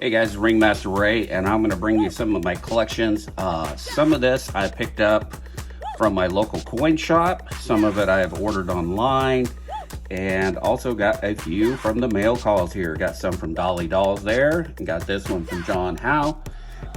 Hey guys, Ringmaster Ray, and I'm going to bring you some of my collections. Some of this I picked up from my local coin shop. Some of it I have ordered online, and also got a few from the mail calls here. Got some from Dollz there, and got this one from John Howe,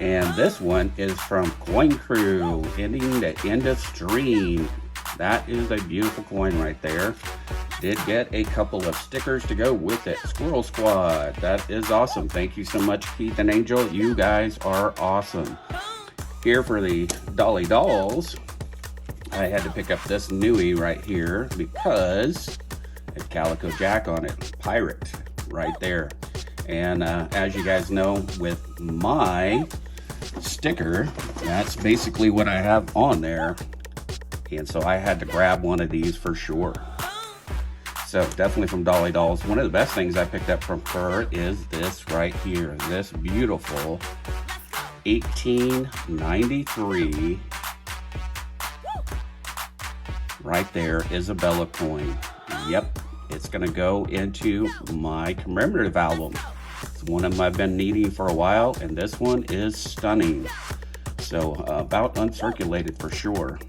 and this one is from Coin Crew, ending the end of stream. That is a beautiful coin right there. Did get a couple of stickers to go with it. Squirrel Squad, that is awesome. Thank you so much, Keith and Angel. You guys are awesome. Here for the Dollz, I had to pick up this newie right here because it's Calico Jack on it. Pirate right there. And as you guys know, with my sticker, that's basically what I have on there. And so I had to grab one of these for sure. So definitely from Dollz. One of the best things I picked up from her is this right here. This beautiful 1893 right there, Isabella coin. Yep, it's gonna go into my commemorative album. It's one of them I've been needing for a while, and this one is stunning. So about uncirculated for sure.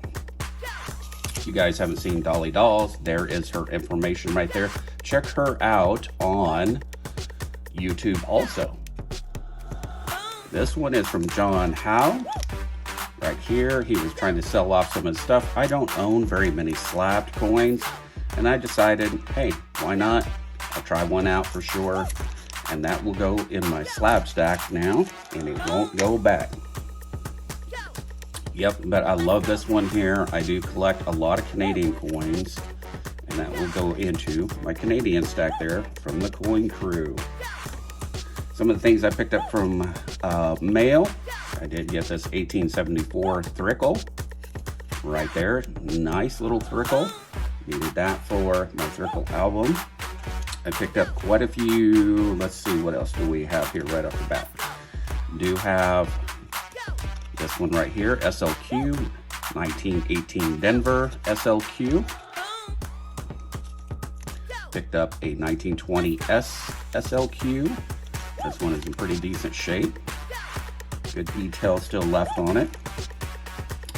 You guys haven't seen Dollz, there is her information right there. Check her out on YouTube also. This one is from John Howe. Right here, he was trying to sell off some of his stuff. I don't own very many slabbed coins, and I decided, hey, why not? I'll try one out for sure, and that will go in my slab stack now, and it won't go back. Yep, but I love this one here. I do collect a lot of Canadian coins, and that will go into my Canadian stack there from the Coin Crew. Some of the things I picked up from mail, I did get this 1874 Thrickle right there. Nice little Thrickle. Needed that for my Thrickle album. I picked up quite a few. Let's see, what else do we have here right off the bat? Do have this one right here, SLQ, 1918 Denver SLQ. Picked up a 1920 SLQ. This one is in pretty decent shape. Good detail still left on it.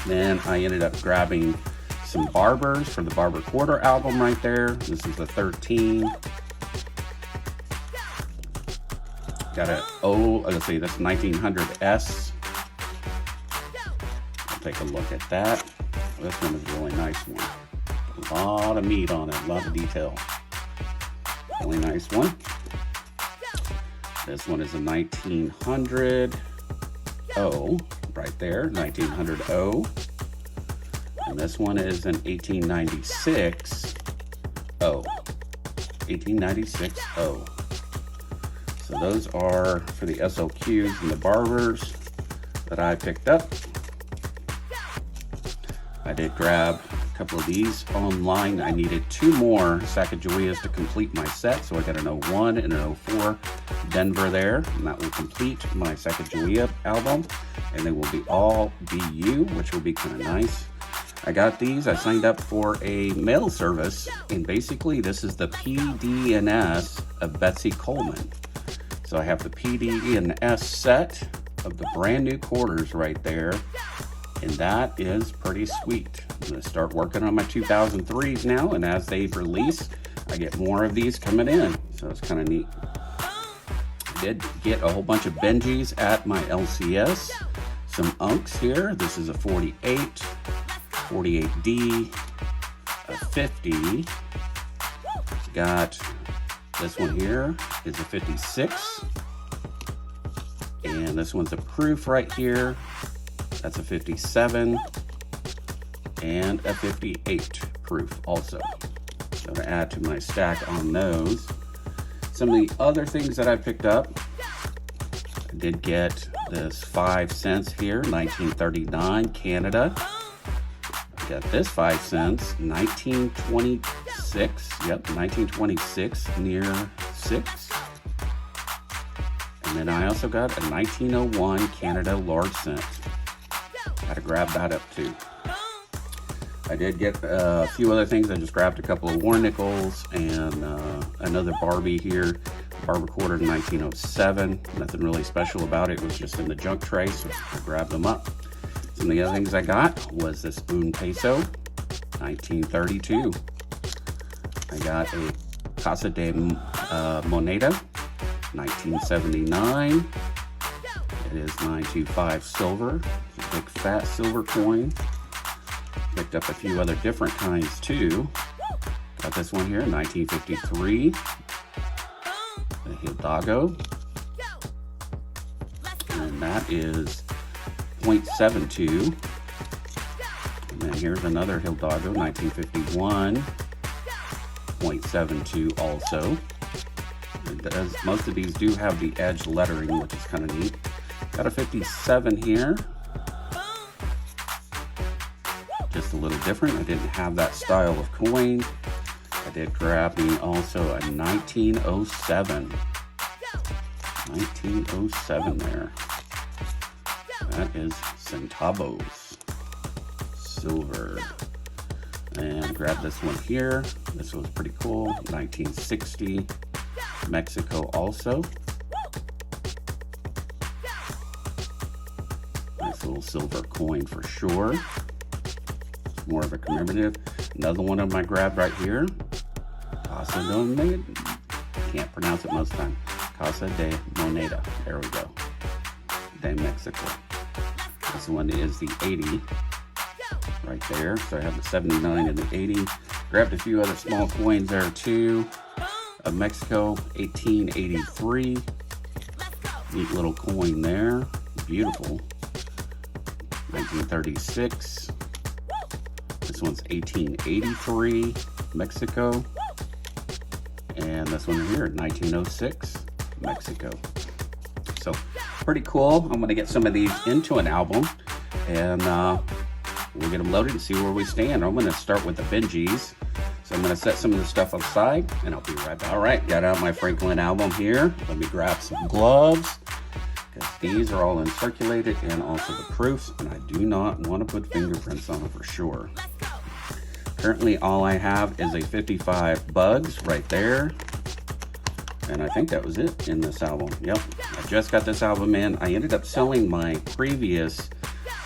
Then I ended up grabbing some Barbers for the Barber Quarter album right there. This is the 13. Got a, let's see, that's 1900S. Take a look at that. This one is a really nice one. A lot of meat on it, a lot of detail. Really nice one. This one is a 1900 O, right there, 1900 O. And this one is an 1896 O. 1896 O. So those are for the SLQs and the Barbers that I picked up. I did grab a couple of these online. I needed two more Sacagaweas to complete my set, so I got an 01 and an 04 Denver there, and that will complete my Sacagawea album, and they will be all BU, which will be kind of nice. I got these. I signed up for a mail service, and basically this is the PD&S of Betsy Coleman. So I have the PD&S set of the brand new quarters right there. And that is pretty sweet. I'm gonna start working on my 2003s now, and as they release, I get more of these coming in. So it's kind of neat. I did get a whole bunch of Benjis at my LCS. Some Unks here. This is a 48, 48D, a 50. Got this one here is a 56. And this one's a proof right here. That's a 57 and a 58 proof also. So to add to my stack on those. Some of the other things that I picked up, I did get this 5 cents here, 1939 Canada. I got this 5 cents, 1926, yep, 1926 near 6. And then I also got a 1901 Canada large cent. Had to grab that up too. I did get a few other things. I just grabbed a couple of war nickels and another Barbie here. Barber quarter in 1907. Nothing really special about it. It was just in the junk tray, so I grabbed them up. Some of the other things I got was this Un Peso, 1932. I got a Casa de Moneda, 1979. It is 925 silver. It's a big fat silver coin. Picked up a few other different kinds too. Got this one here, 1953. The Hidalgo. And that is 0.72. And then here's another Hidalgo, 1951. 0.72 also. It does, most of these do have the edge lettering, which is kind of neat. Got a 57 here. Just a little different. I didn't have that style of coin. I did grab me also a 1907. 1907 there. That is centavos. Silver. And grab this one here. This was pretty cool. 1960. Mexico also. Nice little silver coin for sure. More of a commemorative. Another one of my grab right here. Casa de Moneda. Can't pronounce it most time. Casa de Moneda. There we go. De Mexico. This one is the 80. Right there. So I have the 79 and the 80. Grabbed a few other small coins there too. Of Mexico, 1883. Neat little coin there. Beautiful. 1936. This one's 1883, Mexico. And this one here, 1906, Mexico. So pretty cool. I'm gonna get some of these into an album and we'll get them loaded and see where we stand. I'm gonna start with the Benjis. So I'm gonna set some of the stuff aside and I'll be right back. All right, got out my Franklin album here. Let me grab some gloves because these are all uncirculated and also the proofs, and I do not want to put fingerprints on them for sure. Currently, all I have is a 55 Bugs right there. And I think that was it in this album. Yep, I just got this album in. I ended up selling my previous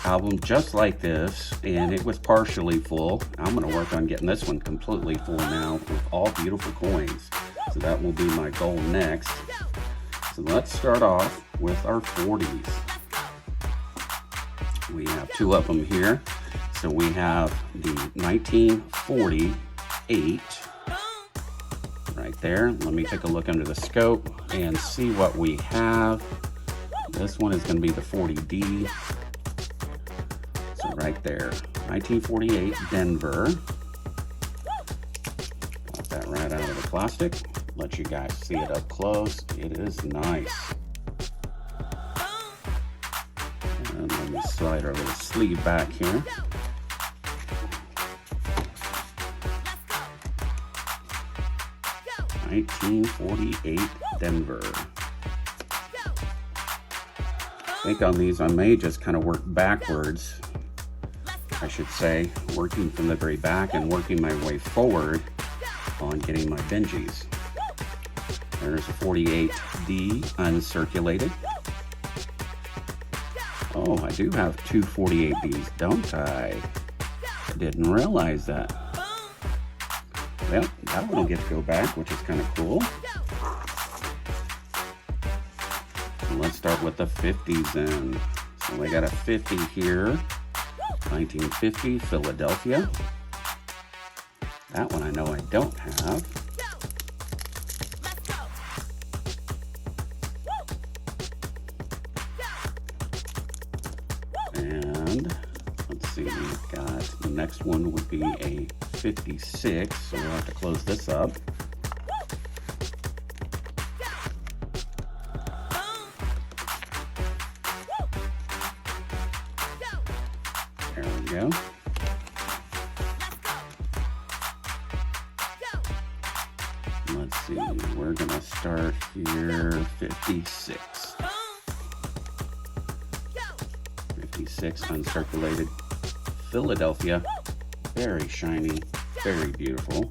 album just like this, and it was partially full. I'm gonna work on getting this one completely full now with all beautiful coins. So that will be my goal next. So let's start off with our 40s. We have two of them here. So we have the 1948 right there. Let me take a look under the scope and see what we have. This one is going to be the 40D. So right there, 1948 Denver. Got that right out of the plastic. Let you guys see it up close. It is nice. And let me slide our little sleeve back here. $1948 Denver. I think on these I may just kind of work backwards, I should say, working from the very back and working my way forward on getting my Benjis. There's a 48D uncirculated. Oh, I do have two 48Ds, don't I? I didn't realize that. Well, that one will get to go back, which is kind of cool. So let's start with the 50s then. So I got a 50 here, 1950 Philadelphia. That one I know I don't have. And let's see, we've got the next one would be a 56, so we'll have to close this up. There we go. Let's see, we're gonna start here, 56. 56 uncirculated Philadelphia. Very shiny, very beautiful.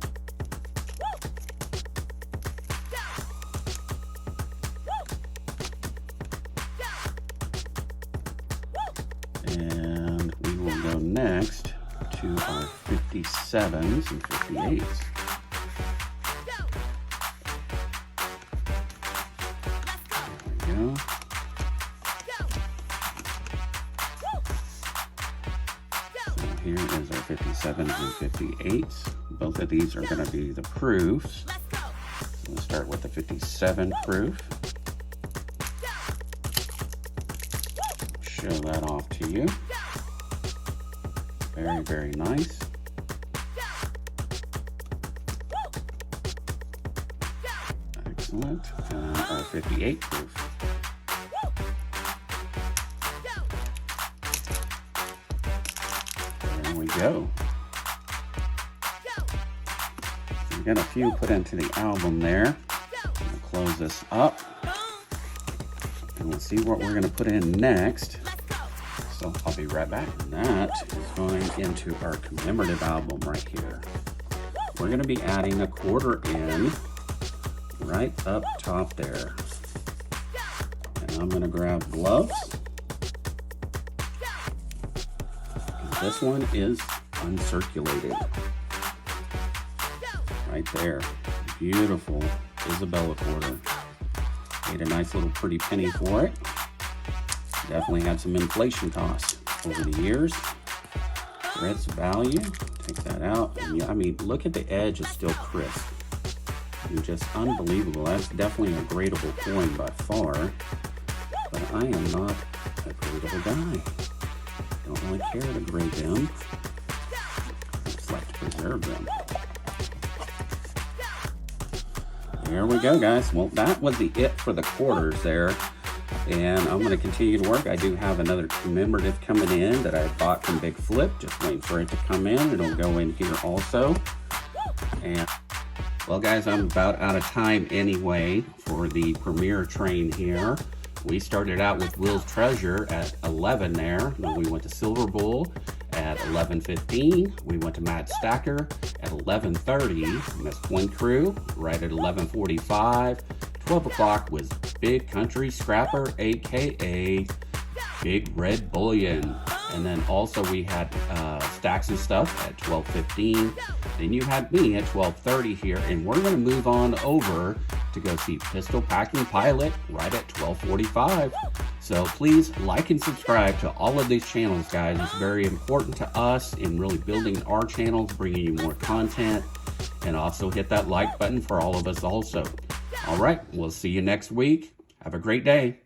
And we will go next to our 57s and 58s. There we go. So here is our 57s and 58s. Both of these are going to be the proofs. So we'll start with the 57 proof. Show that off to you. Very, very nice. Excellent. And our 58 proof. There we go. So we got a few put into the album there. We'll close this up. And we'll see what we're going to put in next. So I'll be right back. That is going into our commemorative album right here. We're going to be adding a quarter in right up top there. And I'm going to grab gloves. This one is uncirculated. Right there. Beautiful Isabella quarter. Made a nice little pretty penny for it. Definitely had some inflation costs over the years. For its value, take that out. And I mean, look at the edge, it's still crisp. And just unbelievable. That's definitely a gradable coin by far. But I am not a gradable guy. Don't really care to grade them. I just like to preserve them. There we go, guys. Well, that was it for the quarters there. And I'm going to continue to work. I do have another commemorative coming in that I bought from Big Flip. Just waiting for it to come in. It'll go in here also. And well, guys, I'm about out of time anyway for the premiere train here. We started out with Will's Treasure at 11 there. Then we went to Silver Bull at 11:15. We went to Mad Stacker at 11:30. Miss Twin Crew right at 11:45. 12 o'clock was Big Country Scrapper, aka Big Red Bullion. And then also we had Stacks and Stuff at 12:15. Then you had me at 12:30 here, and we're going to move on over to go see Pistol Packing Pilot right at 12:45. So please like and subscribe to all of these channels, guys. It's very important to us in really building our channels, bringing you more content, and also hit that like button for all of us also. All right, we'll see you next week. Have a great day.